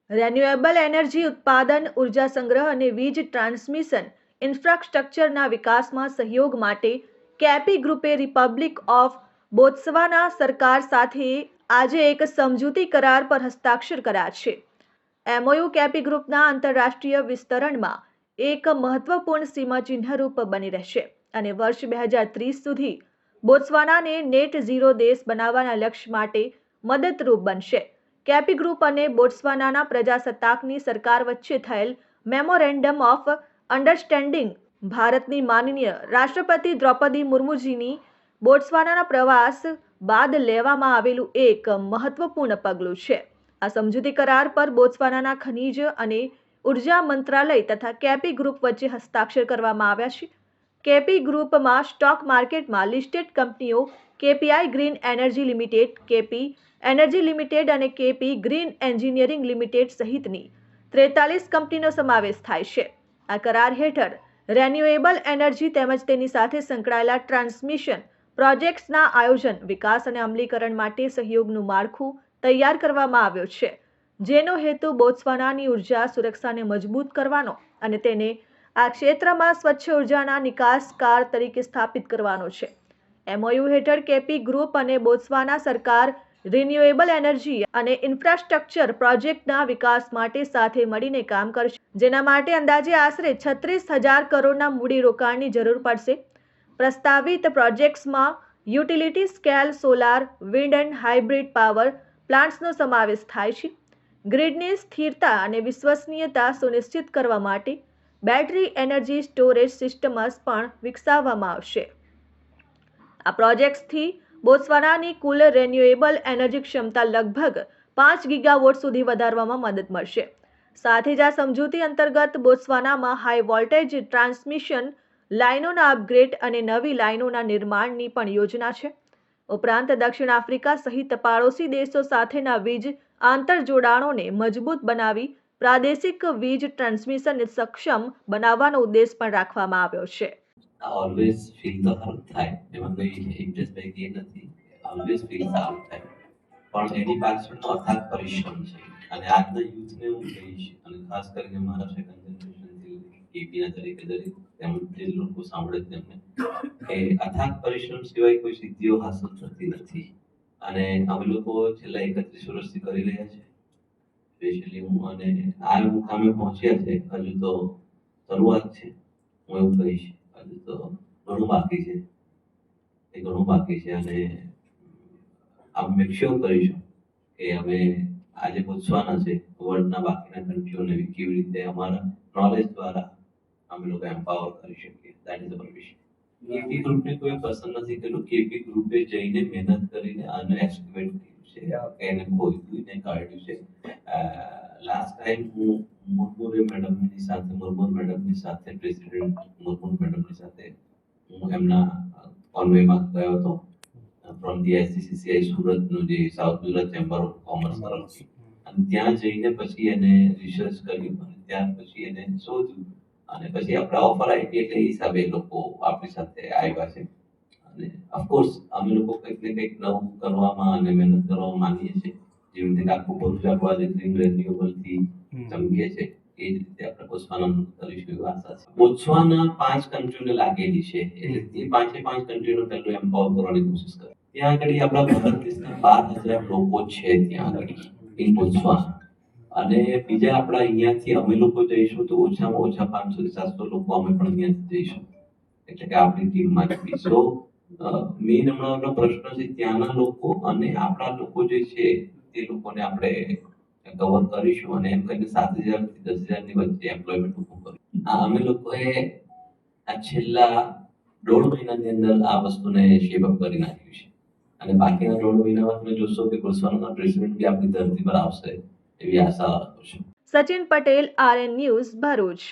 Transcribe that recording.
Renewable energy ઉત્પાદન, ઉર્જા સંગ્રહ અને વીજ ટ્રાન્સમિશન ઇન્ફ્રાસ્ટ્રક્ચરના વિકાસમાં સહયોગ માટે કેપી ગ્રુપે રિપબ્લિક ઓફ બોત્સવાના સરકાર સાથે આજે એક સમજૂતી કરાર પર હસ્તાક્ષર કર્યા છે. એમઓયુ કેપી ગ્રુપના આંતરરાષ્ટ્રીય વિસ્તરણમાં એક મહત્વપૂર્ણ સીમાચિહ્નરૂપ બની રહેશે અને વર્ષ 2030 સુધી બોત્સવાનાને નેટ ઝીરો દેશ બનાવવાના લક્ષ્ય માટે મદદરૂપ બનશે. કેપી ગ્રુપ અને બોત્સવાનાના પ્રજાસત્તાકની સરકાર વચ્ચે થયેલ મેમોરેન્ડમ ઓફ અન્ડરસ્ટેન્ડિંગ ભારતની માનનીય રાષ્ટ્રપતિ દ્રૌપદી મુર્મુજીની બોત્સવાનાના પ્રવાસ બાદ લેવામાં આવેલું એક મહત્વપૂર્ણ પગલું છે. આ સમજૂતી કરાર પર બોત્સવાનાના ખનીજ અને ઉર્જા મંત્રાલય તથા કેપી ગ્રુપ વચ્ચે હસ્તાક્ષર કરવામાં આવ્યા છે. કેપી ગ્રુપમાં સ્ટોક માર્કેટમાં લિસ્ટેડ કંપનીઓ KPI green energy limited, KP energy limited અને કેપી ગ્રીન એન્જિનિયરિંગ લિમિટેડ સહિતની 43 કંપનીનો સમાવેશ થાય છે. આ કરાર હેઠળ રિન્યુએબલ એનર્જી તેમજ તેની સાથે સંકળાયેલા ટ્રાન્સમિશન પ્રોજેક્ટ્સના આયોજન, વિકાસ અને અમલીકરણ માટે સહયોગનું માળખું તૈયાર કરવામાં આવ્યો છે, જેનો હેતુ બોત્સવાનાની ઉર્જા સુરક્ષાને મજબૂત કરવાનો અને તેને આ ક્ષેત્રમાં સ્વચ્છ ઉર્જાના નિકાસકાર તરીકે સ્થાપિત કરવાનો છે. એમઓયુ હેઠળ કેપી ગ્રુપ અને બોત્સવાના સરકાર રિન્યુએબલ એનર્જી અને ઇન્ફ્રાસ્ટ્રક્ચર પ્રોજેક્ટના વિકાસ માટે સાથે મળીને કામ કરશે, જેના માટે અંદાજે આશરે 36,000 કરોડના મૂડીરોકાણની જરૂર પડશે. પ્રસ્તાવિત પ્રોજેક્ટ્સમાં utility scale solar, wind and hybrid power પ્લાન્ટ્સનો સમાવેશ થાય છે. ગ્રીડની સ્થિરતા અને વિશ્વસનીયતા સુનિશ્ચિત કરવા માટે બેટરી એનર્જી સ્ટોરેજ સિસ્ટમ્સ પણ વિકસાવવામાં આવશે. આ પ્રોજેક્ટ્સથી બોત્સવાનાની કુલ રિન્યુએબલ એનર્જી ક્ષમતા લગભગ 5 ગીગાવોટ સુધી વધારવામાં મદદ મળશે. સાથે જ આ સમજૂતી અંતર્ગત બોત્સવાનામાં હાઈ વોલ્ટેજ ટ્રાન્સમિશન લાઇનોના અપગ્રેડ અને નવી લાઇનોના નિર્માણની પણ યોજના છે. ઉપરાંત દક્ષિણ આફ્રિકા સહિત પાડોશી દેશો સાથેના વીજ આંતરજોડાણોને મજબૂત બનાવી પ્રાદેશિક વીજ ટ્રાન્સમિશનને સક્ષમ બનાવવાનો ઉદ્દેશ પણ રાખવામાં આવ્યો છે. I always feel the hurt થાય એમાં કોઈ ઇન્ટરેસ્ટ બેગ એ નથી. ઓલવેઝ ફીલ સારું થાય પણ એની પાછળનો અથાગ પરિશ્રમ છે અને આજના યુથને હું કહીશ અને ખાસ કરીને મારા સેકન્ડ જનરેશનથી કેપીના તરીકે દરેક તેમજ જે લોકો સાંભળે તેમને કે અથાગ પરિશ્રમ સિવાય કોઈ સિદ્ધિઓ હાંસલ થતી નથી અને અમે લોકો છેલ્લા 31 વર્ષથી કરી રહ્યા છે. સ્પેશિયલી હું અને આ મુકામે પહોંચ્યા છે. હજુ તો શરૂઆત છે. હું એવું કહીશ હજુ તો ઘણું બાકી છે. એ ઘણું બાકી છે અને અમે મેક શ્યોર કરીશું કે અમે આજે બોત્સવાના છે વર્લ્ડના બાકીના કન્ટ્રીઓને કેવી રીતે અમારા નોલેજ દ્વારા અમે લોકો એમ્પાવર કરી શકીએ. That is our wish. KP ગ્રુપને કોઈ પસંદ નથી કર્યું. કેપી ગ્રુપે જઈને મહેનત કરીને આને એસ્ટિમેટ કર્યું છે, એને ખોદીને કાઢ્યું છે. લાસ્ટ ટાઈમ હું મુર્મુર મેડમની સાથે પ્રેસિડેન્ટ મુર્મુર મેડમની સાથે હું એમના કોન્વેમાં ગયો હતો ફ્રોમ ધી એસસીસીસીઆઈ સુરતનું જે south Gujarat chamber of commerce તરફથી અને ત્યાં જઈને પછી એને રિસર્ચ કર્યું અને ત્યાર પછી એને શોધ્યું અને પછી આપણે ઓફર આવી એટલે એ હિસાબે લોકો આપણી સાથે આવ્યા છે અને ઓફકોર્સ અમે લોકો કંઈક ને કંઈક નવું કરવામાં અને મહેનત કરવામાં માનીએ છીએ. જેવી રીતે આખું ભરૂચ આપવા જે ગ્રીન રિન્યુએબલથી ચમકે છે એ જ રીતે આપણે બોત્સવાનાનું કરીશું એવી આશા છે. બોત્સવાના 5 કન્ટ્રીઓને લાગેલી છે એટલે એ 5 કન્ટ્રીનો પહેલું એમ્પાવર કરવાની કોશિશ કરે. ત્યાં આગળ આપણા ભારત દેશના 12,000 લોકો છે ત્યાં આગળ ઇન બોત્સવાના અને બીજા આપણા અહીંયાથી અમે લોકો જઈશું તો ઓછામાં ઓછા 500 થી 700 લોકો અમે પણ અહીંયાથી જઈશું એટલે કે આપણી ટીમમાંથી. સો મેઇન હમણાંનો પ્રશ્ન છે ત્યાંના લોકો અને આપણા લોકો જે છે તે લોકોને આપણે કવર કરીશું અને એમ કરીને 7,000 થી 10,000 ની વચ્ચે એમ્પ્લોયમેન્ટ ઊભું કરીશું. અમે લોકોએ આ છેલ્લા 1.5 મહિનાની અંદર આ વસ્તુને શેપ અપ કરી નાખ્યું છે અને બાકીના 1.5 મહિનામાં તમે જોશો કે બોત્સવાનાના પ્રેસિડેન્ટ બી આપણી ધરતી પર આવશે એવી આશા રાખું છું. Sachin Patel, RN news, Bharuch.